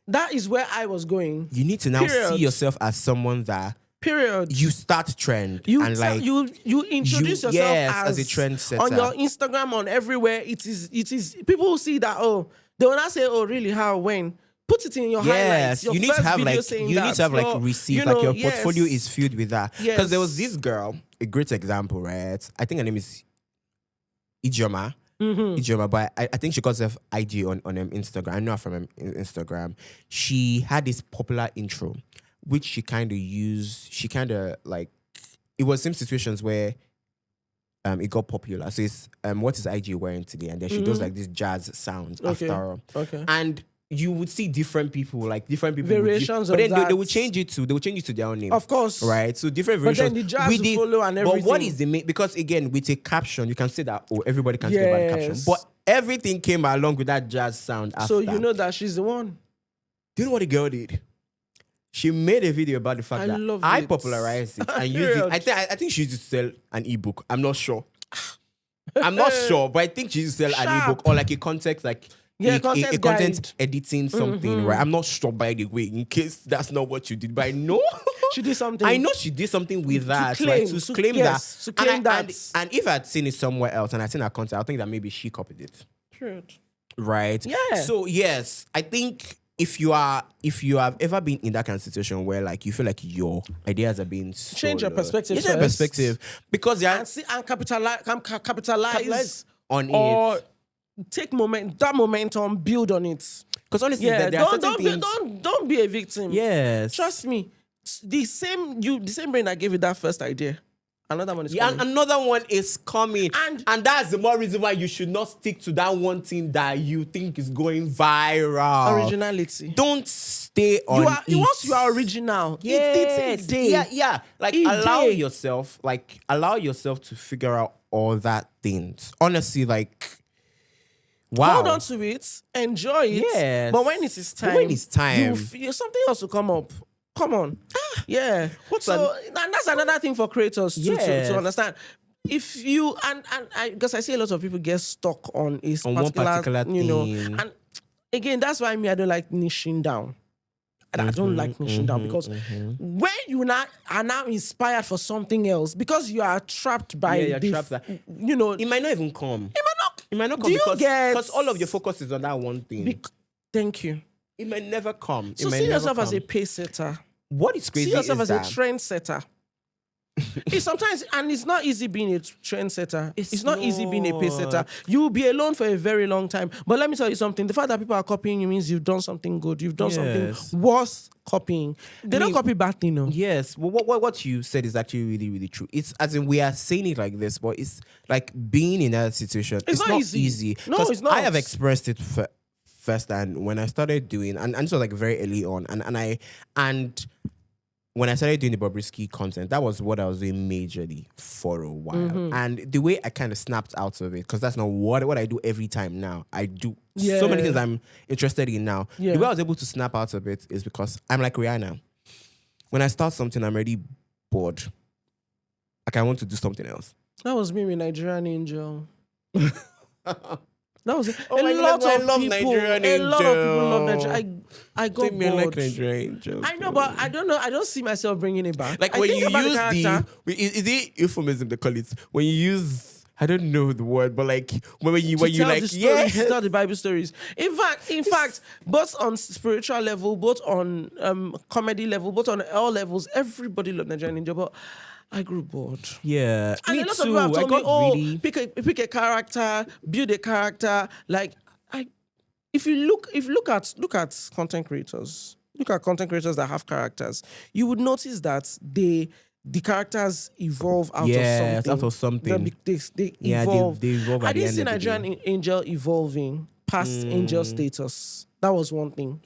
Speaker 1: That is where I was going.
Speaker 2: You need to now see yourself as someone that
Speaker 1: Period.
Speaker 2: you start trend
Speaker 1: You
Speaker 2: and like
Speaker 1: you introduce yourself
Speaker 2: as a trendsetter
Speaker 1: on your Instagram, on everywhere. It is people who see that, oh, they will not say, oh, really, how, when. Put it in your highlights. Your
Speaker 2: you need to
Speaker 1: first
Speaker 2: have
Speaker 1: video
Speaker 2: like
Speaker 1: saying
Speaker 2: you need
Speaker 1: that.
Speaker 2: to have like
Speaker 1: Your-
Speaker 2: receipts,
Speaker 1: you know,
Speaker 2: like your
Speaker 1: yes.
Speaker 2: portfolio is filled with that. Because there was
Speaker 1: Yes.
Speaker 2: this girl, a great example, right? I think her name is Ijoma.
Speaker 1: Mm-hmm.
Speaker 2: Ijoma, but I think she calls herself IG on Instagram. I know her from Instagram. She had this popular intro, which she kind of used. She kind of like, it was some situations where it got popular. So it's what is IG wearing today? And then she does like this jazz sound
Speaker 1: Okay.
Speaker 2: after.
Speaker 1: Okay.
Speaker 2: And you would see different people would
Speaker 1: Variations
Speaker 2: but
Speaker 1: of
Speaker 2: then they
Speaker 1: that.
Speaker 2: would change it to their own name.
Speaker 1: Of course.
Speaker 2: Right? So different
Speaker 1: But
Speaker 2: versions.
Speaker 1: then the jazz
Speaker 2: with
Speaker 1: will follow and
Speaker 2: But what
Speaker 1: everything.
Speaker 2: is the main, because again, with a caption, you can say that, oh, everybody can say about the caption.
Speaker 1: Yes.
Speaker 2: But everything came along with that jazz sound after.
Speaker 1: So you know that she's the one.
Speaker 2: Do you know what the girl did? She made a video about the fact
Speaker 1: I
Speaker 2: that
Speaker 1: love
Speaker 2: I
Speaker 1: it.
Speaker 2: popularized it and used it.
Speaker 1: Period.
Speaker 2: I think she used to sell an ebook. I'm not sure. I'm not sure, but I think she used to sell an
Speaker 1: Sharp.
Speaker 2: ebook or like a context, like
Speaker 1: Yeah,
Speaker 2: a
Speaker 1: content
Speaker 2: content
Speaker 1: guide.
Speaker 2: editing something, right? I'm not sure, by the way, in case that's not what you did, but I know
Speaker 1: She did something.
Speaker 2: I know she did something with that,
Speaker 1: claim,
Speaker 2: right? To claim
Speaker 1: yes,
Speaker 2: that.
Speaker 1: to claim
Speaker 2: and
Speaker 1: that.
Speaker 2: and if I'd seen it somewhere else and I'd seen her content, I think that maybe she copied it.
Speaker 1: Period.
Speaker 2: Right?
Speaker 1: Yeah.
Speaker 2: So yes, I think if you have ever been in that kind of situation where like you feel like your ideas are being
Speaker 1: Change your
Speaker 2: stolen,
Speaker 1: perspective
Speaker 2: change your
Speaker 1: first.
Speaker 2: perspective, because they are
Speaker 1: And see and capitalize
Speaker 2: on
Speaker 1: or
Speaker 2: it.
Speaker 1: take that momentum, build on it.
Speaker 2: Because honestly,
Speaker 1: Yeah,
Speaker 2: there are certain things.
Speaker 1: don't be a victim.
Speaker 2: Yes.
Speaker 1: Trust me. The same brain that gave you that first idea. Another one is
Speaker 2: Yeah,
Speaker 1: coming.
Speaker 2: and another one is coming.
Speaker 1: And-
Speaker 2: that's the more reason why you should not stick to that one thing that you think is going viral.
Speaker 1: Originality.
Speaker 2: Don't stay on it.
Speaker 1: Once you are original,
Speaker 2: Yes.
Speaker 1: it's a day.
Speaker 2: Yeah. Like
Speaker 1: A
Speaker 2: allow
Speaker 1: day.
Speaker 2: yourself to figure out all that things. Honestly, like wow.
Speaker 1: Hold on to it, enjoy it.
Speaker 2: Yes.
Speaker 1: But when it is time,
Speaker 2: When it's time.
Speaker 1: you will feel something else will come up. Come on. Yeah. And that's another thing for creators
Speaker 2: Yes.
Speaker 1: to understand. If you because I see a lot of people get stuck on
Speaker 2: one particular
Speaker 1: you know,
Speaker 2: thing.
Speaker 1: and again, that's why I don't like niching down. I don't like niching down because when you are now inspired for something else, because you are trapped by
Speaker 2: Yeah, you're
Speaker 1: the,
Speaker 2: trapped by-
Speaker 1: you know,
Speaker 2: It might not even come. It might not
Speaker 1: Do you
Speaker 2: come
Speaker 1: get-
Speaker 2: because all of your focus is on that one thing.
Speaker 1: thank you.
Speaker 2: It may never come.
Speaker 1: So
Speaker 2: it may
Speaker 1: see
Speaker 2: never
Speaker 1: yourself as a
Speaker 2: come.
Speaker 1: pace setter.
Speaker 2: What is crazy
Speaker 1: See yourself
Speaker 2: is
Speaker 1: as a
Speaker 2: that
Speaker 1: trendsetter. It's sometimes, and it's not easy being a trendsetter. It's not easy being a pace setter.
Speaker 2: not.
Speaker 1: You will be alone for a very long time. But let me tell you something. The fact that people are copying you means you've done something good. You've done
Speaker 2: Yes.
Speaker 1: something worth copying. They don't
Speaker 2: mean,
Speaker 1: copy bad thing, no.
Speaker 2: Yes, well, what you said is actually really, really true. It's as in we are saying it like this, but it's like being in that situation. It's
Speaker 1: not
Speaker 2: not
Speaker 1: easy.
Speaker 2: easy.
Speaker 1: No,
Speaker 2: 'Cause
Speaker 1: it's not.
Speaker 2: I have expressed it first, and when I started doing, and so like very early on, and when I started doing the Bobrisky content, that was what I was doing majorly for a while.
Speaker 1: Mm-hmm.
Speaker 2: And the way I kind of snapped out of it, because that's not what I do every time now. I do so many
Speaker 1: Yeah.
Speaker 2: things I'm interested in now.
Speaker 1: Yeah.
Speaker 2: The way I was able to snap out of it is because I'm like Rihanna. When I start something, I'm already bored. Like I want to do something else.
Speaker 1: That was me with Nigerian Angel. That was it.
Speaker 2: Oh my
Speaker 1: a lot
Speaker 2: goodness,
Speaker 1: of
Speaker 2: I love
Speaker 1: people.
Speaker 2: Nigerian
Speaker 1: A lot of people love
Speaker 2: Angel.
Speaker 1: Nigerian. I got
Speaker 2: Take me
Speaker 1: bored.
Speaker 2: like Nigerian Angel.
Speaker 1: I know, but I don't know. I don't see myself bringing it back.
Speaker 2: Like
Speaker 1: I
Speaker 2: when
Speaker 1: think
Speaker 2: you
Speaker 1: about
Speaker 2: use
Speaker 1: character.
Speaker 2: is it euphemism they call it? When you use, I don't know the word, but like when you
Speaker 1: tell
Speaker 2: like
Speaker 1: the stories, to
Speaker 2: yeah,
Speaker 1: tell the Bible stories. In fact, both on spiritual level, both on comedy level, both on all levels, everybody loved Nigerian Ninja, but I grew bored.
Speaker 2: yeah.
Speaker 1: And
Speaker 2: Me
Speaker 1: a lot
Speaker 2: too.
Speaker 1: of people have
Speaker 2: I
Speaker 1: told me,
Speaker 2: got
Speaker 1: "Oh,
Speaker 2: really
Speaker 1: pick a character, build a character." Like, if you look at content creators, look at content creators that have characters, you would notice that the characters evolve out
Speaker 2: yes,
Speaker 1: of
Speaker 2: out
Speaker 1: something.
Speaker 2: of something.
Speaker 1: They
Speaker 2: Yeah,
Speaker 1: evolve.
Speaker 2: they evolve
Speaker 1: I
Speaker 2: at the
Speaker 1: didn't
Speaker 2: end
Speaker 1: see
Speaker 2: of the day.
Speaker 1: Nigerian Angel evolving past angel status. That was one thing.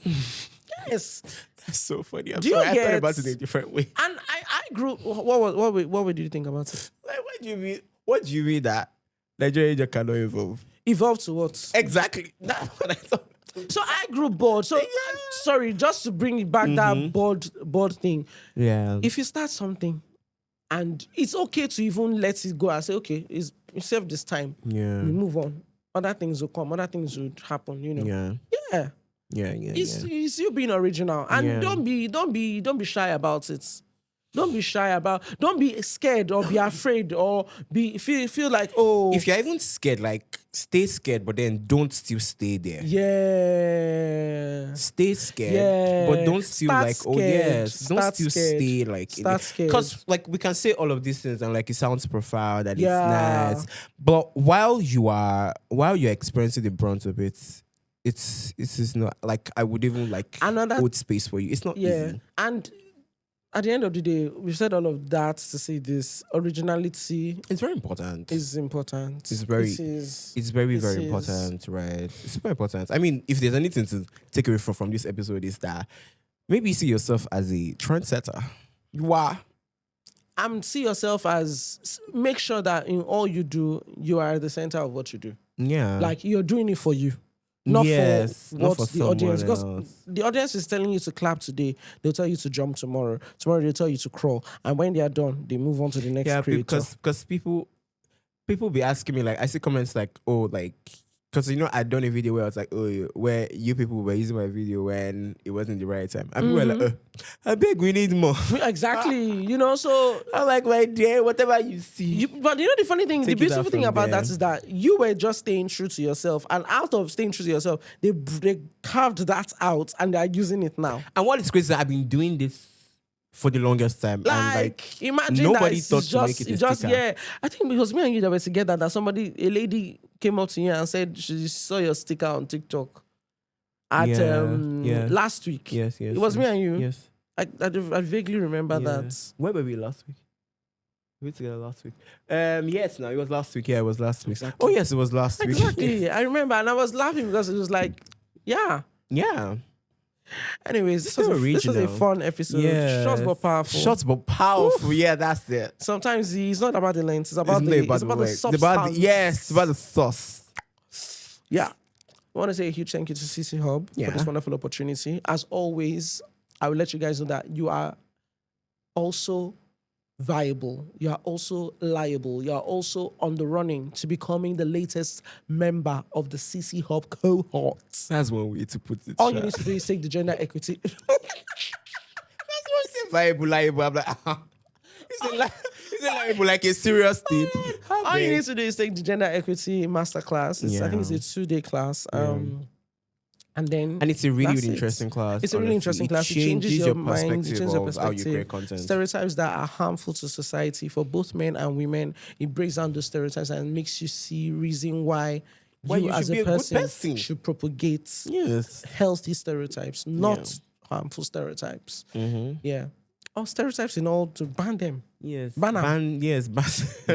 Speaker 1: Yes.
Speaker 2: That's so funny. I'm
Speaker 1: Do you
Speaker 2: sorry. I thought
Speaker 1: get-
Speaker 2: about it in a different way.
Speaker 1: And I grew. What did you think about it?
Speaker 2: Like, what do you mean? What do you mean that Nigerian Angel cannot evolve?
Speaker 1: Evolve to what?
Speaker 2: Exactly. That's what I thought.
Speaker 1: So I grew bored. So sorry, just to bring it back that bored thing.
Speaker 2: Yeah.
Speaker 1: If you start something, and it's okay to even let it go and say, okay, it's served this time.
Speaker 2: Yeah.
Speaker 1: We move on. Other things will come. Other things will happen. You know.
Speaker 2: Yeah.
Speaker 1: Yeah.
Speaker 2: Yeah.
Speaker 1: It's you being original, and
Speaker 2: Yeah.
Speaker 1: don't be shy about it. Don't be shy about. Don't be scared or be afraid or feel like, oh,
Speaker 2: If you're even scared, like stay scared, but then don't still stay there.
Speaker 1: yeah.
Speaker 2: Stay scared,
Speaker 1: Yeah.
Speaker 2: but don't still
Speaker 1: Start
Speaker 2: like, oh
Speaker 1: scared.
Speaker 2: yes, don't
Speaker 1: Start
Speaker 2: still
Speaker 1: scared.
Speaker 2: stay like.
Speaker 1: Start scared.
Speaker 2: Because like we can say all of these things and like it sounds profound and
Speaker 1: Yeah.
Speaker 2: it's nice, but while you're experiencing the brunt of it, it is not like I would even like
Speaker 1: Another-
Speaker 2: hold space for you. It's not
Speaker 1: Yeah.
Speaker 2: easy.
Speaker 1: And at the end of the day, we've said all of that to say this: originality
Speaker 2: It's very important.
Speaker 1: is important.
Speaker 2: It's very-
Speaker 1: It is.
Speaker 2: It's very,
Speaker 1: This
Speaker 2: very
Speaker 1: is-
Speaker 2: important, right? It's super important. I mean, if there's anything to take away from this episode, is that maybe you see yourself as a trendsetter. You are.
Speaker 1: See yourself as, make sure that in all you do, you are at the center of what you do.
Speaker 2: Yeah.
Speaker 1: Like you're doing it for you, not
Speaker 2: Yes,
Speaker 1: for
Speaker 2: not
Speaker 1: what
Speaker 2: for
Speaker 1: the audience.
Speaker 2: someone
Speaker 1: Because
Speaker 2: else.
Speaker 1: the audience is telling you to clap today, they'll tell you to jump tomorrow. Tomorrow they'll tell you to crawl, and when they are done, they move on to the next
Speaker 2: yeah,
Speaker 1: creator.
Speaker 2: because people be asking me, like, I see comments like, oh, like, because I done a video where I was like, oh, where you people were using my video when it wasn't the right time, and people were like, I beg, we need more.
Speaker 1: Exactly, so
Speaker 2: I'm like, my dear, whatever you see.
Speaker 1: but the funny thing, the
Speaker 2: Take it
Speaker 1: beautiful
Speaker 2: out
Speaker 1: thing
Speaker 2: from
Speaker 1: about
Speaker 2: there.
Speaker 1: that is that you were just staying true to yourself, and out of staying true to yourself, they carved that out and they're using it now.
Speaker 2: And what is crazy is that I've been doing this for the longest time, and like
Speaker 1: imagine
Speaker 2: nobody
Speaker 1: that
Speaker 2: thought to make it a sticker.
Speaker 1: yeah. I think because me and you that were together, that a lady came up to you and said she saw your sticker on TikTok at
Speaker 2: Yeah.
Speaker 1: last week.
Speaker 2: Yes,
Speaker 1: It was me and you.
Speaker 2: Yes.
Speaker 1: I vaguely remember
Speaker 2: Yeah.
Speaker 1: that.
Speaker 2: Where were we last week? We were together last week. Yes, no, it was last week. Yeah, it was last week.
Speaker 1: Exactly.
Speaker 2: Oh yes, it was last week.
Speaker 1: Exactly. I remember, and I was laughing because it was like, yeah.
Speaker 2: Yeah.
Speaker 1: Anyways, this was
Speaker 2: Still
Speaker 1: a
Speaker 2: original.
Speaker 1: fun episode. Short but powerful.
Speaker 2: Short but powerful. Yeah, that's it.
Speaker 1: Sometimes it's not about the length. It's about
Speaker 2: It's
Speaker 1: the
Speaker 2: not
Speaker 1: it's about the
Speaker 2: work.
Speaker 1: substance.
Speaker 2: It's about yes, it's about the sauce.
Speaker 1: Yeah. I want to say a huge thank you to CC Hub
Speaker 2: Yeah.
Speaker 1: for this wonderful opportunity. As always, I will let you guys know that you are also viable. You are also liable. You are also on the running to becoming the latest member of the CC Hub cohort.
Speaker 2: That's one way to put it.
Speaker 1: All you need to do is take the gender equity.
Speaker 2: That's what I say. Viable, liable. I'm like, is it liable like a serious thing?
Speaker 1: All you need to do is take the gender equity masterclass. I think it's a 2-day class. And then
Speaker 2: And it's a really,
Speaker 1: that's
Speaker 2: really
Speaker 1: it.
Speaker 2: interesting class.
Speaker 1: It's a really
Speaker 2: honestly.
Speaker 1: interesting class. It changes your mind. It changes your
Speaker 2: of how you
Speaker 1: perspective.
Speaker 2: create content.
Speaker 1: Stereotypes that are harmful to society for both men and women. It breaks down those stereotypes and makes you see reason why you as
Speaker 2: should be
Speaker 1: a
Speaker 2: a good
Speaker 1: person
Speaker 2: person.
Speaker 1: should propagate
Speaker 2: Yes.
Speaker 1: healthy stereotypes, not harmful stereotypes. Yeah. Or stereotypes in all to ban them.
Speaker 2: Yes.
Speaker 1: Ban 'em.
Speaker 2: Ban.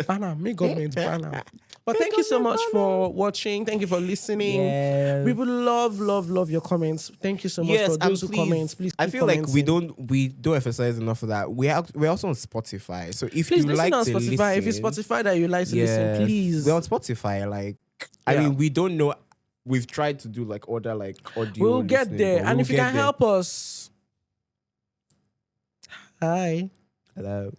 Speaker 1: Ban 'em. Make government ban 'em. But thank you so much for watching. Thank you for listening.
Speaker 2: Yes.
Speaker 1: We would love your comments. Thank you so much for those who comment. Please
Speaker 2: I
Speaker 1: keep
Speaker 2: feel like
Speaker 1: commenting.
Speaker 2: we don't emphasize enough of that. We're also on Spotify. So if
Speaker 1: Please
Speaker 2: you
Speaker 1: listen
Speaker 2: like
Speaker 1: on
Speaker 2: to
Speaker 1: Spotify. If it's
Speaker 2: listen,
Speaker 1: Spotify that you like to listen, please.
Speaker 2: we're on Spotify. Like, I
Speaker 1: Yeah.
Speaker 2: mean, we don't know. We've tried to do like other like audio.
Speaker 1: We'll get
Speaker 2: listening,
Speaker 1: there.
Speaker 2: but
Speaker 1: And
Speaker 2: we'll
Speaker 1: if you
Speaker 2: get
Speaker 1: can
Speaker 2: there.
Speaker 1: help us. Hi.
Speaker 2: Hello.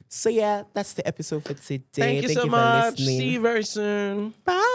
Speaker 2: So yeah, that's the episode for today.
Speaker 1: Thank you so
Speaker 2: for
Speaker 1: much.
Speaker 2: listening.
Speaker 1: See you very soon.
Speaker 2: Bye.